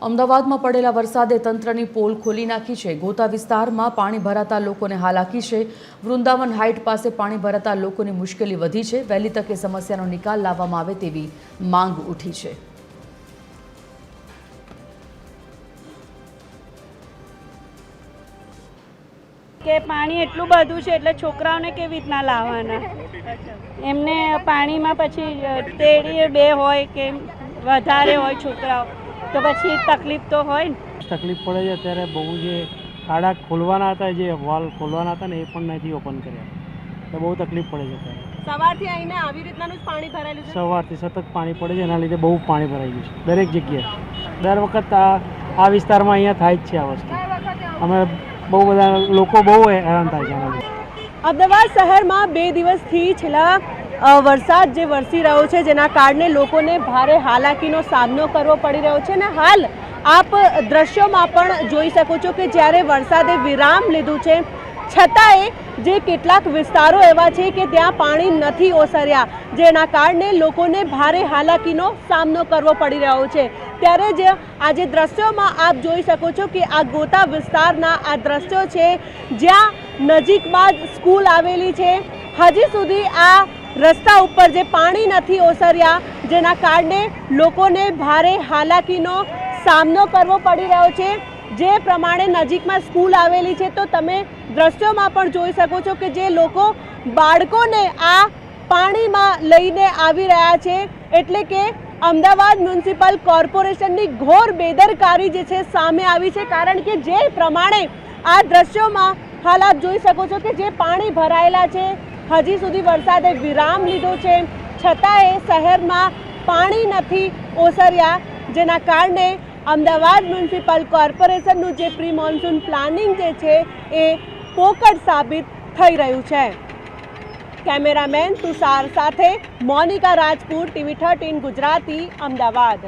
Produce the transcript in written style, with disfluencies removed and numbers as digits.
અમદાવાદમાં પડેલા વરસાદે તંત્રની પોલ ખોલી નાખી છે। ગોતા વિસ્તારમાં પાણી ભરાતા લોકોને હાલાકી છે। વૃંદાવન હાઇટ પાસે પાણી ભરાતા લોકોની મુશ્કેલી વધી છે। વહેલી તકે સમસ્યાનો નિકાલ લાવવામાં આવે તેવી માંગ ઉઠી છે। કે પાણી એટલું બધું છે એટલે છોકરાઓને કેવી રીતના લાવવાના, એમને પાણીમાં પછી તેડી બે હોય કે વધારે હોય છોકરાઓ તો પછી તકલીફ તો હોય ને। તકલીફ પડે છે અત્યારે બહુ। જે ખાડા ખોલવાના હતા, જે વોલ ખોલવાના હતા ને એ પણ નથી ઓપન કર્યા, તો બહુ તકલીફ પડે છે અત્યારે। સવારથી આવીને આવી રીતનાનું જ પાણી ભરાયેલું છે। સવારથી સતત પાણી પડે છે, એના લીધે બહુ પાણી ભરાઈ ગયું છે દરેક જગ્યાએ। દર વખત આ વિસ્તારમાં અહીંયા થાય જ છે આ વસ્તુ। અમે બહુ બધા લોકો બહુ હેરાન થાય છે એના લીધે। અમદાવાદ શહેરમાં 2 દિવસથી છેલ્લા વરસાદ જે વરસી રહ્યો છે, જેના કારણે લોકોને ભારે હાલાકીનો સામનો કરવો પડી રહ્યો છે। અને હાલ આપ દ્રશ્યોમાં પણ જોઈ શકો છો કે જ્યારે વરસાદે વિરામ લીધું છે છતાંય જે કેટલાક વિસ્તારો એવા છે કે ત્યાં પાણી નથી ઓસર્યા, જેના કારણે લોકોને ભારે હાલાકીનો સામનો કરવો પડી રહ્યો છે। ત્યારે જ આજે દ્રશ્યોમાં આપ જોઈ શકો છો કે આ ગોતા વિસ્તારના આ દ્રશ્યો છે, જ્યાં નજીકમાં જ સ્કૂલ આવેલી છે। હજી સુધી આ રસ્તા ઉપર જે પાણી નથી ઓસર્યા, જેના કારણે લોકોને ભારે હાલાકીનો સામનો કરવો પડી રહ્યો છે। જે પ્રમાણે નજીકમાં સ્કૂલ આવેલી છે તો તમે દ્રશ્યોમાં પણ જોઈ શકો છો કે જે લોકો બાળકોને આ પાણીમાં લઈને આવી રહ્યા છે, એટલે કે અમદાવાદ મ્યુનિસિપલ કોર્પોરેશનની ઘોર બેદરકારી જે છે સામે આવી છે। કારણ કે જે પ્રમાણે આ દ્રશ્યોમાં હાલ આપ જોઈ શકો છો કે જે પાણી ભરાયેલા છે, હજી સુધી વરસાદે વિરામ લીધો છે છતાંય શહેરમાં પાણી નથી ઓસર્યા, જેના કારણે અમદાવાદ મ્યુનિસિપલ કોર્પોરેશનનું જે પ્રી મોન્સૂન પ્લાનિંગ જે છે એ પોકળ સાબિત થઈ રહ્યું છે। કેમેરામેન તુષાર સાથે મોનિકા રાજપૂત, TV 13 ગુજરાતી, અમદાવાદ।